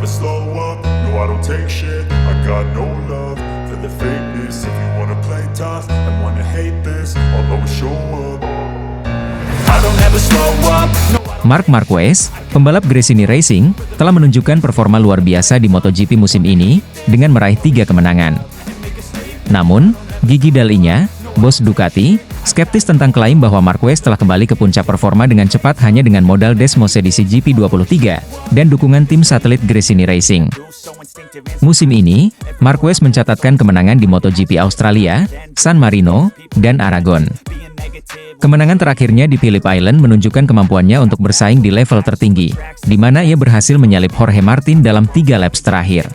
slow up, no I don't take shit. I got no love for the fakeness. If you wanna play tough and wanna hate this, I'll always show up. I don't ever slow up, no. Marc Marquez, pembalap Gresini Racing, telah menunjukkan performa luar biasa di MotoGP musim ini, dengan meraih 3 kemenangan. Namun, Gigi Dall'Igna, bos Ducati, skeptis tentang klaim bahwa Marquez telah kembali ke puncak performa dengan cepat hanya dengan modal Desmosedici GP23, dan dukungan tim satelit Gresini Racing. Musim ini, Marquez mencatatkan kemenangan di MotoGP Australia, San Marino, dan Aragon. Kemenangan terakhirnya di Phillip Island menunjukkan kemampuannya untuk bersaing di level tertinggi, di mana ia berhasil menyalip Jorge Martin dalam 3 laps terakhir.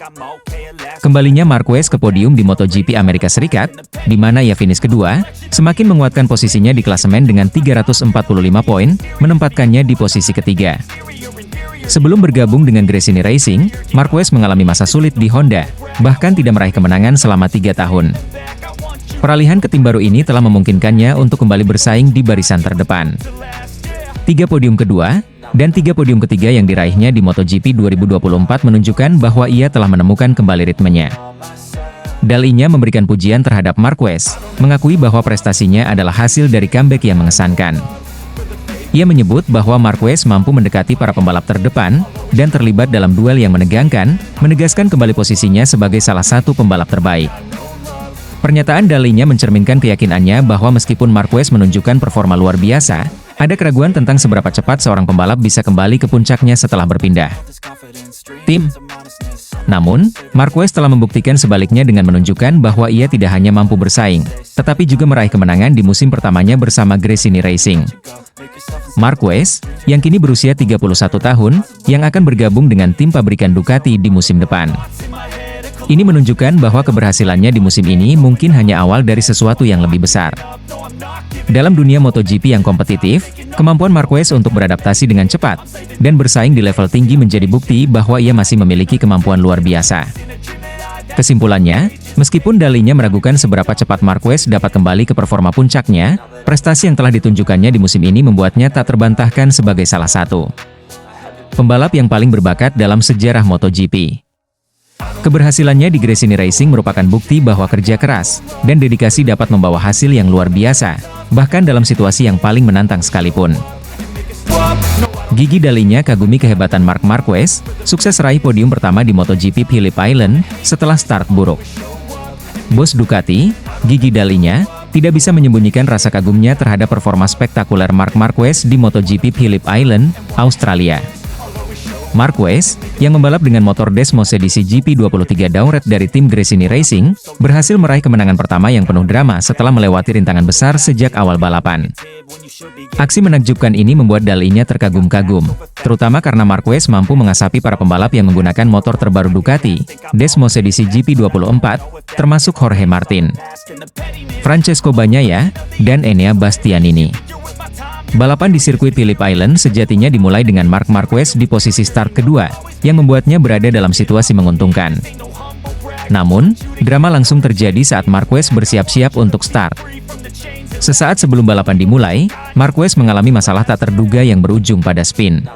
Kembalinya Marquez ke podium di MotoGP Amerika Serikat, di mana ia finish kedua, semakin menguatkan posisinya di klasemen dengan 345 poin, menempatkannya di posisi ketiga. Sebelum bergabung dengan Gresini Racing, Marquez mengalami masa sulit di Honda, bahkan tidak meraih kemenangan selama 3 tahun. Peralihan ke tim baru ini telah memungkinkannya untuk kembali bersaing di barisan terdepan. 3 podium kedua, dan 3 podium ketiga yang diraihnya di MotoGP 2024 menunjukkan bahwa ia telah menemukan kembali ritmenya. Dall'Igna memberikan pujian terhadap Marquez, mengakui bahwa prestasinya adalah hasil dari comeback yang mengesankan. Ia menyebut bahwa Marquez mampu mendekati para pembalap terdepan, dan terlibat dalam duel yang menegangkan, menegaskan kembali posisinya sebagai salah satu pembalap terbaik. Pernyataan Dall'Igna mencerminkan keyakinannya bahwa meskipun Marquez menunjukkan performa luar biasa, ada keraguan tentang seberapa cepat seorang pembalap bisa kembali ke puncaknya setelah berpindah tim. Namun, Marquez telah membuktikan sebaliknya dengan menunjukkan bahwa ia tidak hanya mampu bersaing, tetapi juga meraih kemenangan di musim pertamanya bersama Gresini Racing. Marquez, yang kini berusia 31 tahun, yang akan bergabung dengan tim pabrikan Ducati di musim depan. Ini menunjukkan bahwa keberhasilannya di musim ini mungkin hanya awal dari sesuatu yang lebih besar. Dalam dunia MotoGP yang kompetitif, kemampuan Marquez untuk beradaptasi dengan cepat dan bersaing di level tinggi menjadi bukti bahwa ia masih memiliki kemampuan luar biasa. Kesimpulannya, meskipun Dall'Igna meragukan seberapa cepat Marquez dapat kembali ke performa puncaknya, prestasi yang telah ditunjukkannya di musim ini membuatnya tak terbantahkan sebagai salah satu pembalap yang paling berbakat dalam sejarah MotoGP. Keberhasilannya di Gresini Racing merupakan bukti bahwa kerja keras dan dedikasi dapat membawa hasil yang luar biasa, bahkan dalam situasi yang paling menantang sekalipun. Gigi Dall'Igna kagumi kehebatan Marc Marquez, sukses raih podium pertama di MotoGP Phillip Island setelah start buruk. Bos Ducati, Gigi Dall'Igna, tidak bisa menyembunyikan rasa kagumnya terhadap performa spektakuler Marc Marquez di MotoGP Phillip Island, Australia. Marquez, yang membalap dengan motor Desmosedici GP23 downred dari tim Gresini Racing, berhasil meraih kemenangan pertama yang penuh drama setelah melewati rintangan besar sejak awal balapan. Aksi menakjubkan ini membuat Dall'Igna terkagum-kagum, terutama karena Marquez mampu mengasapi para pembalap yang menggunakan motor terbaru Ducati, Desmosedici GP24, termasuk Jorge Martin, Francesco Bagnaia, dan Enea Bastianini. Balapan di sirkuit Phillip Island sejatinya dimulai dengan Marc Marquez di posisi start kedua, yang membuatnya berada dalam situasi menguntungkan. Namun, drama langsung terjadi saat Marquez bersiap-siap untuk start. Sesaat sebelum balapan dimulai, Marquez mengalami masalah tak terduga yang berujung pada spin.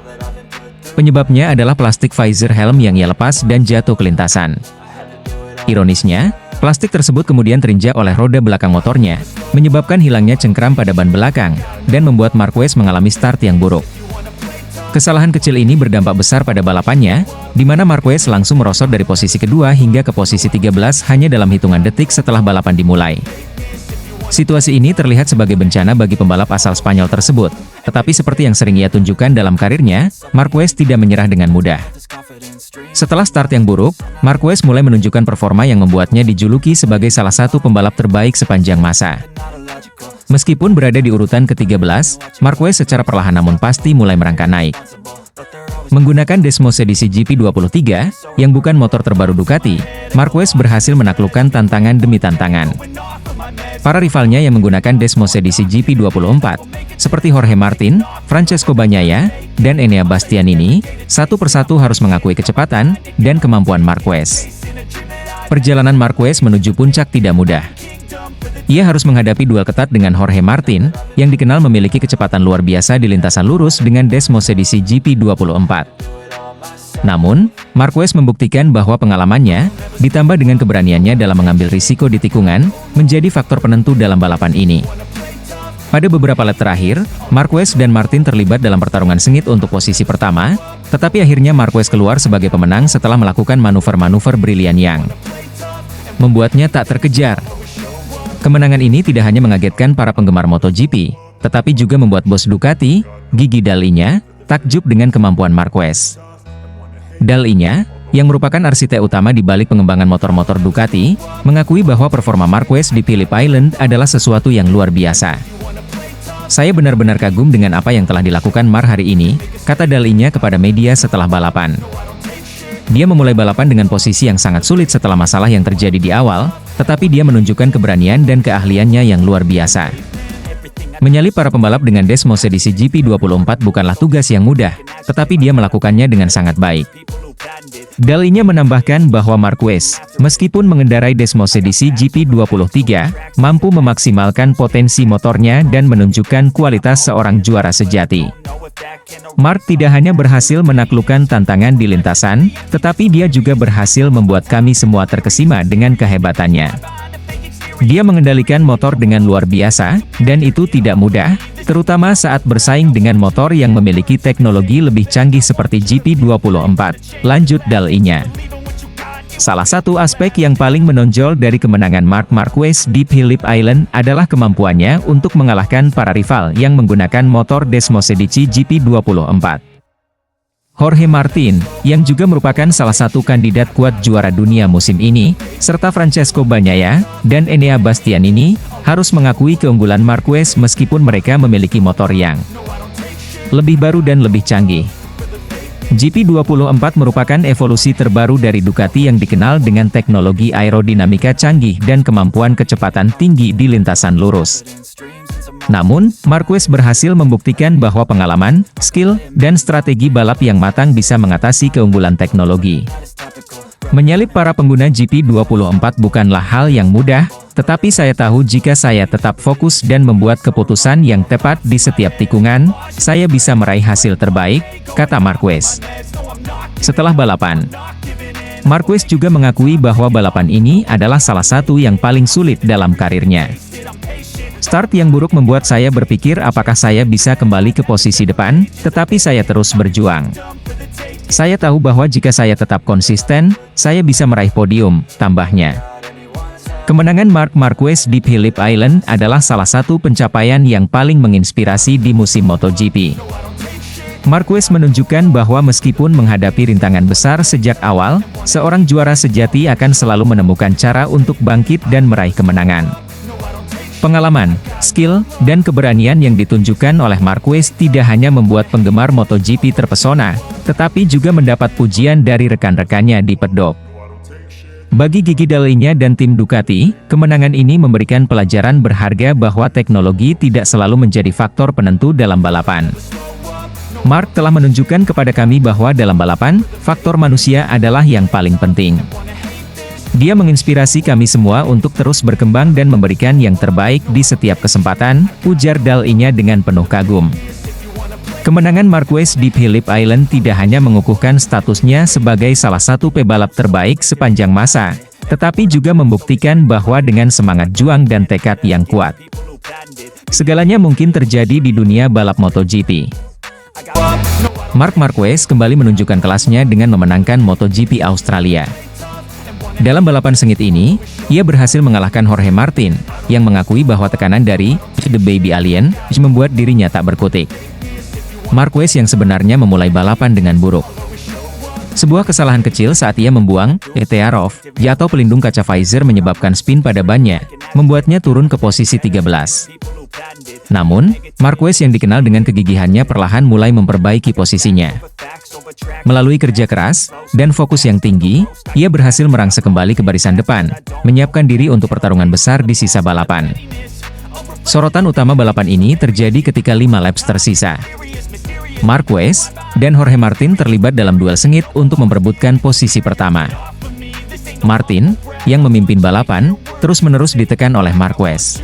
Penyebabnya adalah plastik visor helm yang ia lepas dan jatuh ke lintasan. Ironisnya, plastik tersebut kemudian terinjak oleh roda belakang motornya, menyebabkan hilangnya cengkram pada ban belakang, dan membuat Marquez mengalami start yang buruk. Kesalahan kecil ini berdampak besar pada balapannya, di mana Marquez langsung merosot dari posisi kedua hingga ke posisi 13 hanya dalam hitungan detik setelah balapan dimulai. Situasi ini terlihat sebagai bencana bagi pembalap asal Spanyol tersebut, tetapi seperti yang sering ia tunjukkan dalam karirnya, Marquez tidak menyerah dengan mudah. Setelah start yang buruk, Marquez mulai menunjukkan performa yang membuatnya dijuluki sebagai salah satu pembalap terbaik sepanjang masa. Meskipun berada di urutan ke-13, Marquez secara perlahan namun pasti mulai merangkak naik. Menggunakan Desmosedici GP23, yang bukan motor terbaru Ducati, Marquez berhasil menaklukkan tantangan demi tantangan. Para rivalnya yang menggunakan Desmosedici GP24, seperti Jorge Martin, Francesco Bagnaia, dan Enea Bastianini, satu persatu harus mengakui kecepatan dan kemampuan Marquez. Perjalanan Marquez menuju puncak tidak mudah. Ia harus menghadapi duel ketat dengan Jorge Martin, yang dikenal memiliki kecepatan luar biasa di lintasan lurus dengan Desmosedici GP24. Namun, Marquez membuktikan bahwa pengalamannya, ditambah dengan keberaniannya dalam mengambil risiko di tikungan, menjadi faktor penentu dalam balapan ini. Pada beberapa lap terakhir, Marquez dan Martin terlibat dalam pertarungan sengit untuk posisi pertama, tetapi akhirnya Marquez keluar sebagai pemenang setelah melakukan manuver-manuver brilian yang membuatnya tak terkejar. Kemenangan ini tidak hanya mengagetkan para penggemar MotoGP, tetapi juga membuat bos Ducati, Gigi Dall'Igna, takjub dengan kemampuan Marquez. Dall'Igna, yang merupakan arsitek utama di balik pengembangan motor-motor Ducati, mengakui bahwa performa Marquez di Phillip Island adalah sesuatu yang luar biasa. Saya benar-benar kagum dengan apa yang telah dilakukan Mark hari ini, kata Dall'Igna kepada media setelah balapan. Dia memulai balapan dengan posisi yang sangat sulit setelah masalah yang terjadi di awal, tetapi dia menunjukkan keberanian dan keahliannya yang luar biasa. Menyalip para pembalap dengan Desmos edisi GP24 bukanlah tugas yang mudah, tetapi dia melakukannya dengan sangat baik. Dall'Igna menambahkan bahwa Marquez, meskipun mengendarai Desmos edisi GP23, mampu memaksimalkan potensi motornya dan menunjukkan kualitas seorang juara sejati. Mark tidak hanya berhasil menaklukkan tantangan di lintasan, tetapi dia juga berhasil membuat kami semua terkesima dengan kehebatannya. Dia mengendalikan motor dengan luar biasa, dan itu tidak mudah, terutama saat bersaing dengan motor yang memiliki teknologi lebih canggih seperti GP24, lanjut Dall'Igna. Salah satu aspek yang paling menonjol dari kemenangan Marc Marquez di Phillip Island adalah kemampuannya untuk mengalahkan para rival yang menggunakan motor Desmos edisi GP24. Jorge Martin, yang juga merupakan salah satu kandidat kuat juara dunia musim ini, serta Francesco Bagnaia dan Enea Bastianini, harus mengakui keunggulan Marquez meskipun mereka memiliki motor yang lebih baru dan lebih canggih. GP24 merupakan evolusi terbaru dari Ducati yang dikenal dengan teknologi aerodinamika canggih dan kemampuan kecepatan tinggi di lintasan lurus. Namun, Marquez berhasil membuktikan bahwa pengalaman, skill, dan strategi balap yang matang bisa mengatasi keunggulan teknologi. Menyalip para pengguna GP24 bukanlah hal yang mudah, tetapi saya tahu jika saya tetap fokus dan membuat keputusan yang tepat di setiap tikungan, saya bisa meraih hasil terbaik, kata Marquez. Setelah balapan, Marquez juga mengakui bahwa balapan ini adalah salah satu yang paling sulit dalam karirnya. Start yang buruk membuat saya berpikir apakah saya bisa kembali ke posisi depan, tetapi saya terus berjuang. Saya tahu bahwa jika saya tetap konsisten, saya bisa meraih podium, tambahnya. Kemenangan Marc Marquez di Phillip Island adalah salah satu pencapaian yang paling menginspirasi di musim MotoGP. Marquez menunjukkan bahwa meskipun menghadapi rintangan besar sejak awal, seorang juara sejati akan selalu menemukan cara untuk bangkit dan meraih kemenangan. Pengalaman, skill, dan keberanian yang ditunjukkan oleh Marquez tidak hanya membuat penggemar MotoGP terpesona, tetapi juga mendapat pujian dari rekan-rekannya di pedok. Bagi Gigi Dall'Igna dan tim Ducati, kemenangan ini memberikan pelajaran berharga bahwa teknologi tidak selalu menjadi faktor penentu dalam balapan. Mark telah menunjukkan kepada kami bahwa dalam balapan, faktor manusia adalah yang paling penting. Dia menginspirasi kami semua untuk terus berkembang dan memberikan yang terbaik di setiap kesempatan, ujar Dall'Igna dengan penuh kagum. Kemenangan Marquez di Phillip Island tidak hanya mengukuhkan statusnya sebagai salah satu pebalap terbaik sepanjang masa, tetapi juga membuktikan bahwa dengan semangat juang dan tekad yang kuat, segalanya mungkin terjadi di dunia balap MotoGP. Marc Marquez kembali menunjukkan kelasnya dengan memenangkan MotoGP Australia. Dalam balapan sengit ini, ia berhasil mengalahkan Jorge Martin, yang mengakui bahwa tekanan dari The Baby Alien membuat dirinya tak berkutik. Marquez yang sebenarnya memulai balapan dengan buruk. Sebuah kesalahan kecil saat ia membuang ETR-off, atau pelindung kaca visor menyebabkan spin pada bannya, membuatnya turun ke posisi 13. Namun, Marquez yang dikenal dengan kegigihannya perlahan mulai memperbaiki posisinya. Melalui kerja keras, dan fokus yang tinggi, ia berhasil merangsek kembali ke barisan depan, menyiapkan diri untuk pertarungan besar di sisa balapan. Sorotan utama balapan ini terjadi ketika 5 laps tersisa. Marquez dan Jorge Martin terlibat dalam duel sengit untuk memperebutkan posisi pertama. Martin, yang memimpin balapan, terus-menerus ditekan oleh Marquez.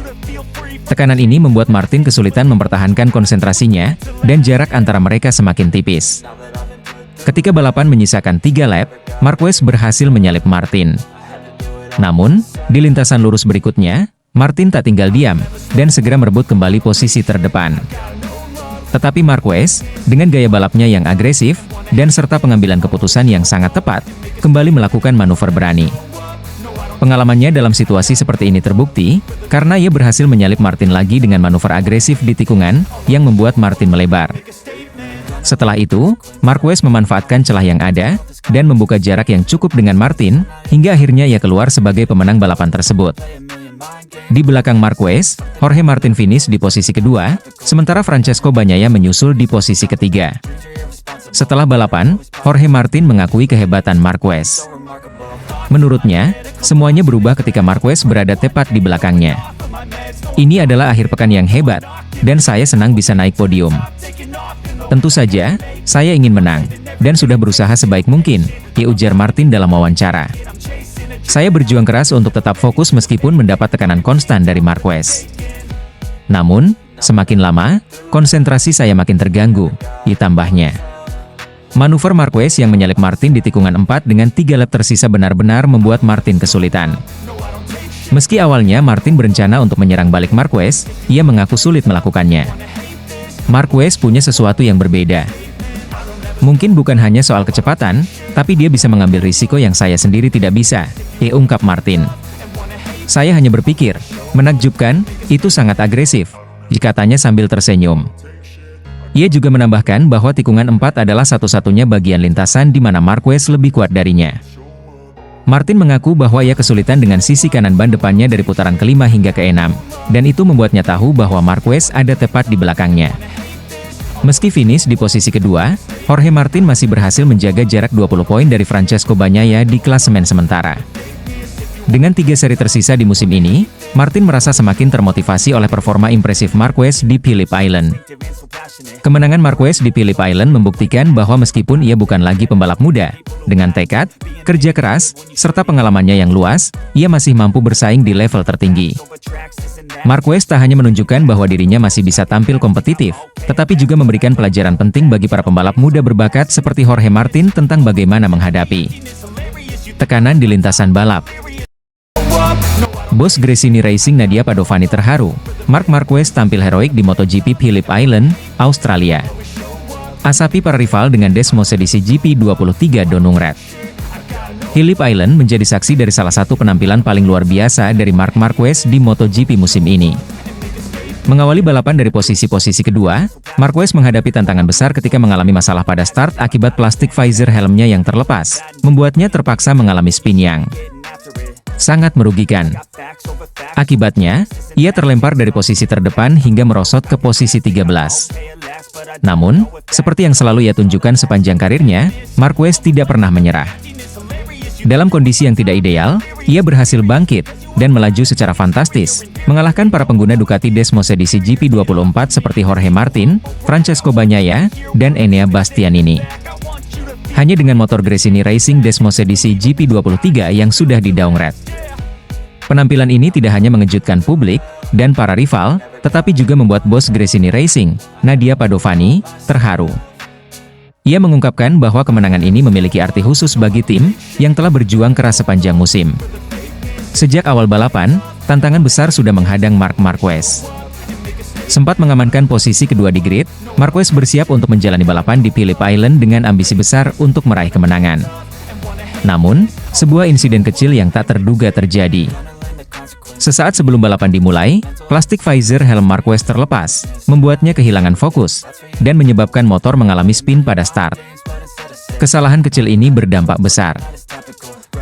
Tekanan ini membuat Martin kesulitan mempertahankan konsentrasinya, dan jarak antara mereka semakin tipis. Ketika balapan menyisakan 3 lap, Marquez berhasil menyalip Martin. Namun, di lintasan lurus berikutnya, Martin tak tinggal diam, dan segera merebut kembali posisi terdepan. Tetapi Marquez, dengan gaya balapnya yang agresif, dan serta pengambilan keputusan yang sangat tepat, kembali melakukan manuver berani. Pengalamannya dalam situasi seperti ini terbukti, karena ia berhasil menyalip Martin lagi dengan manuver agresif di tikungan, yang membuat Martin melebar. Setelah itu, Marquez memanfaatkan celah yang ada, dan membuka jarak yang cukup dengan Martin, hingga akhirnya ia keluar sebagai pemenang balapan tersebut. Di belakang Marquez, Jorge Martin finish di posisi kedua, sementara Francesco Bagnaia menyusul di posisi ketiga. Setelah balapan, Jorge Martin mengakui kehebatan Marquez. Menurutnya, semuanya berubah ketika Marquez berada tepat di belakangnya. Ini adalah akhir pekan yang hebat, dan saya senang bisa naik podium. Tentu saja, saya ingin menang, dan sudah berusaha sebaik mungkin, ujar Martin dalam wawancara. Saya berjuang keras untuk tetap fokus meskipun mendapat tekanan konstan dari Marquez. Namun, semakin lama, konsentrasi saya makin terganggu, ditambahnya. Manuver Marquez yang menyalip Martin di tikungan 4 dengan 3 lap tersisa benar-benar membuat Martin kesulitan. Meski awalnya Martin berencana untuk menyerang balik Marquez, ia mengaku sulit melakukannya. Marquez punya sesuatu yang berbeda. Mungkin bukan hanya soal kecepatan, tapi dia bisa mengambil risiko yang saya sendiri tidak bisa, ungkap Martin. Saya hanya berpikir, menakjubkan, itu sangat agresif, katanya sambil tersenyum. Ia juga menambahkan bahwa tikungan 4 adalah satu-satunya bagian lintasan di mana Marquez lebih kuat darinya. Martin mengaku bahwa ia kesulitan dengan sisi kanan ban depannya dari putaran kelima hingga ke-6, dan itu membuatnya tahu bahwa Marquez ada tepat di belakangnya. Meski finish di posisi kedua, Jorge Martin masih berhasil menjaga jarak 20 poin dari Francesco Bagnaia di klasemen sementara. Dengan 3 seri tersisa di musim ini, Martin merasa semakin termotivasi oleh performa impresif Marquez di Phillip Island. Kemenangan Marquez di Phillip Island membuktikan bahwa meskipun ia bukan lagi pembalap muda, dengan tekad, kerja keras, serta pengalamannya yang luas, ia masih mampu bersaing di level tertinggi. Marquez tak hanya menunjukkan bahwa dirinya masih bisa tampil kompetitif, tetapi juga memberikan pelajaran penting bagi para pembalap muda berbakat seperti Jorge Martin tentang bagaimana menghadapi tekanan di lintasan balap. Bos Gresini Racing Nadia Padovani terharu, Marc Marquez tampil heroik di MotoGP Phillip Island, Australia. Asapi para rival dengan Desmosedici GP23 Donungrat. Phillip Island menjadi saksi dari salah satu penampilan paling luar biasa dari Marc Marquez di MotoGP musim ini. Mengawali balapan dari posisi-posisi kedua, Marquez menghadapi tantangan besar ketika mengalami masalah pada start akibat plastik visor helmnya yang terlepas, membuatnya terpaksa mengalami spin yang sangat merugikan. Akibatnya, ia terlempar dari posisi terdepan hingga merosot ke posisi 13. Namun, seperti yang selalu ia tunjukkan sepanjang karirnya, Marquez tidak pernah menyerah. Dalam kondisi yang tidak ideal, ia berhasil bangkit dan melaju secara fantastis, mengalahkan para pengguna Ducati Desmosedici GP24 seperti Jorge Martin, Francesco Bagnaia, dan Enea Bastianini. Hanya dengan motor Gresini Racing Desmosedici GP23 yang sudah di-downgrade. Penampilan ini tidak hanya mengejutkan publik dan para rival, tetapi juga membuat bos Gresini Racing, Nadia Padovani, terharu. Ia mengungkapkan bahwa kemenangan ini memiliki arti khusus bagi tim yang telah berjuang keras sepanjang musim. Sejak awal balapan, tantangan besar sudah menghadang Marc Marquez. Sempat mengamankan posisi kedua di grid, Marquez bersiap untuk menjalani balapan di Phillip Island dengan ambisi besar untuk meraih kemenangan. Namun, sebuah insiden kecil yang tak terduga terjadi. Sesaat sebelum balapan dimulai, plastik visor helm Marquez terlepas, membuatnya kehilangan fokus, dan menyebabkan motor mengalami spin pada start. Kesalahan kecil ini berdampak besar.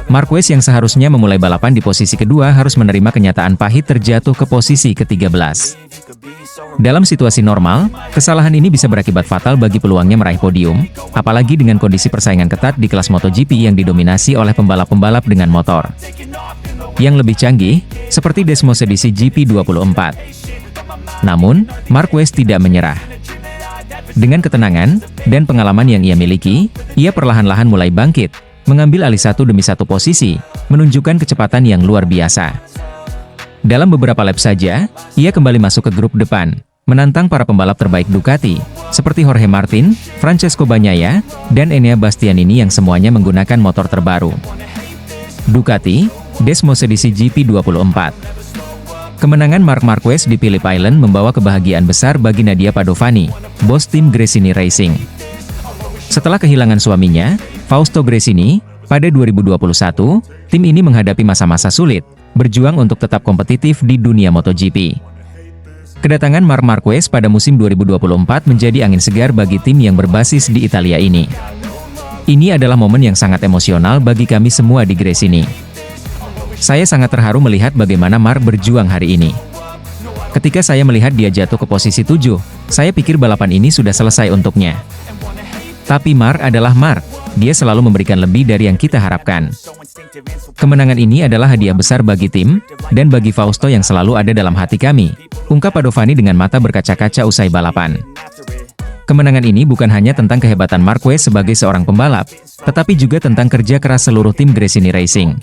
Marquez yang seharusnya memulai balapan di posisi kedua harus menerima kenyataan pahit terjatuh ke posisi ke-13. Dalam situasi normal, kesalahan ini bisa berakibat fatal bagi peluangnya meraih podium, apalagi dengan kondisi persaingan ketat di kelas MotoGP yang didominasi oleh pembalap-pembalap dengan motor yang lebih canggih, seperti Desmosedici GP24. Namun, Marquez tidak menyerah. Dengan ketenangan dan pengalaman yang ia miliki, ia perlahan-lahan mulai bangkit, mengambil alih satu demi satu posisi, menunjukkan kecepatan yang luar biasa. Dalam beberapa lap saja, ia kembali masuk ke grup depan, menantang para pembalap terbaik Ducati, seperti Jorge Martin, Francesco Bagnaia, dan Enea Bastianini yang semuanya menggunakan motor terbaru. Ducati, Desmosedici GP24. Kemenangan Marc Marquez di Phillip Island membawa kebahagiaan besar bagi Nadia Padovani, bos tim Gresini Racing. Setelah kehilangan suaminya, Fausto Gresini, pada 2021, tim ini menghadapi masa-masa sulit, berjuang untuk tetap kompetitif di dunia MotoGP. Kedatangan Marc Marquez pada musim 2024 menjadi angin segar bagi tim yang berbasis di Italia ini. Ini adalah momen yang sangat emosional bagi kami semua di Gresini. Saya sangat terharu melihat bagaimana Marc berjuang hari ini. Ketika saya melihat dia jatuh ke posisi 7, saya pikir balapan ini sudah selesai untuknya. Tapi Marc adalah Marc, dia selalu memberikan lebih dari yang kita harapkan. Kemenangan ini adalah hadiah besar bagi tim, dan bagi Fausto yang selalu ada dalam hati kami, ungkap Padovani dengan mata berkaca-kaca usai balapan. Kemenangan ini bukan hanya tentang kehebatan Marquez sebagai seorang pembalap, tetapi juga tentang kerja keras seluruh tim Gresini Racing.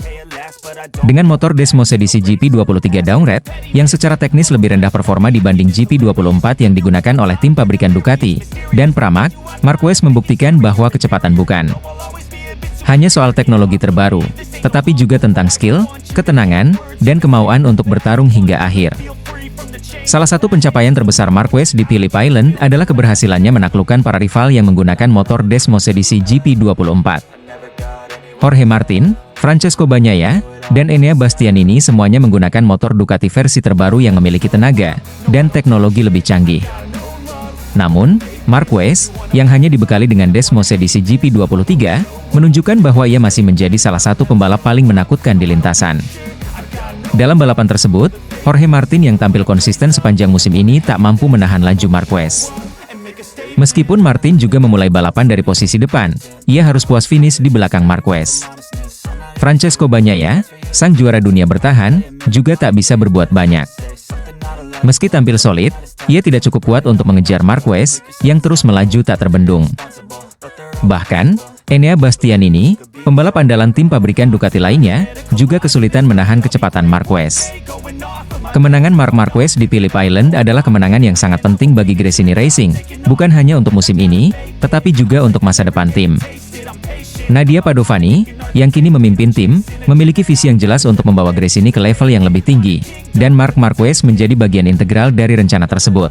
Dengan motor Desmosedici GP23 Downgrade, yang secara teknis lebih rendah performa dibanding GP24 yang digunakan oleh tim pabrikan Ducati, dan Pramac, Marquez membuktikan bahwa kecepatan bukan hanya soal teknologi terbaru, tetapi juga tentang skill, ketenangan, dan kemauan untuk bertarung hingga akhir. Salah satu pencapaian terbesar Marquez di Phillip Island adalah keberhasilannya menaklukkan para rival yang menggunakan motor Desmosedici GP24. Jorge Martin, Francesco Bagnaia, dan Enea Bastianini semuanya menggunakan motor Ducati versi terbaru yang memiliki tenaga dan teknologi lebih canggih. Namun, Marquez, yang hanya dibekali dengan Desmosedici GP23, menunjukkan bahwa ia masih menjadi salah satu pembalap paling menakutkan di lintasan. Dalam balapan tersebut, Jorge Martin yang tampil konsisten sepanjang musim ini tak mampu menahan laju Marquez. Meskipun Martin juga memulai balapan dari posisi depan, ia harus puas finish di belakang Marquez. Francesco Bagnaia, sang juara dunia bertahan, juga tak bisa berbuat banyak. Meski tampil solid, ia tidak cukup kuat untuk mengejar Marquez, yang terus melaju tak terbendung. Bahkan, Enea Bastianini, pembalap andalan tim pabrikan Ducati lainnya, juga kesulitan menahan kecepatan Marquez. Kemenangan Marc Marquez di Phillip Island adalah kemenangan yang sangat penting bagi Gresini Racing, bukan hanya untuk musim ini, tetapi juga untuk masa depan tim. Nadia Padovani, yang kini memimpin tim, memiliki visi yang jelas untuk membawa Gresini ke level yang lebih tinggi, dan Marc Marquez menjadi bagian integral dari rencana tersebut.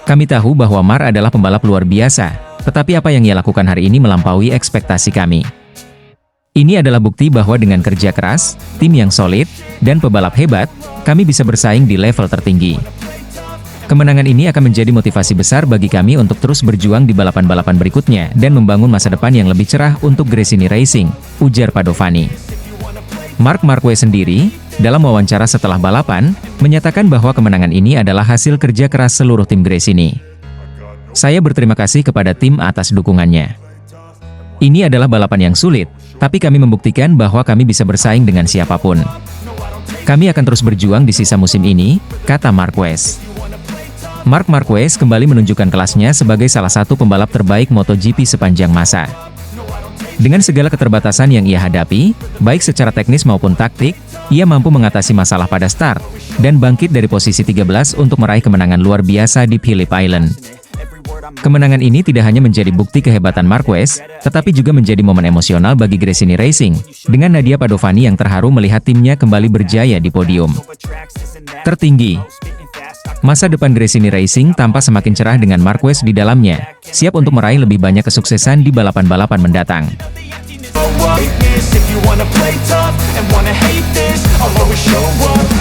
Kami tahu bahwa Marc adalah pembalap luar biasa, tetapi apa yang ia lakukan hari ini melampaui ekspektasi kami. Ini adalah bukti bahwa dengan kerja keras, tim yang solid, dan pebalap hebat, kami bisa bersaing di level tertinggi. Kemenangan ini akan menjadi motivasi besar bagi kami untuk terus berjuang di balapan-balapan berikutnya dan membangun masa depan yang lebih cerah untuk Gresini Racing, ujar Padovani. Marc Marquez sendiri, dalam wawancara setelah balapan, menyatakan bahwa kemenangan ini adalah hasil kerja keras seluruh tim Gresini. Saya berterima kasih kepada tim atas dukungannya. Ini adalah balapan yang sulit, tapi kami membuktikan bahwa kami bisa bersaing dengan siapapun. Kami akan terus berjuang di sisa musim ini, kata Marquez. Marc Marquez kembali menunjukkan kelasnya sebagai salah satu pembalap terbaik MotoGP sepanjang masa. Dengan segala keterbatasan yang ia hadapi, baik secara teknis maupun taktik, ia mampu mengatasi masalah pada start, dan bangkit dari posisi 13 untuk meraih kemenangan luar biasa di Phillip Island. Kemenangan ini tidak hanya menjadi bukti kehebatan Marquez, tetapi juga menjadi momen emosional bagi Gresini Racing, dengan Nadia Padovani yang terharu melihat timnya kembali berjaya di podium tertinggi. Masa depan Gresini Racing tampak semakin cerah dengan Marquez di dalamnya, siap untuk meraih lebih banyak kesuksesan di balapan-balapan mendatang. If you wanna play tough and wanna hate this, I'll always show up.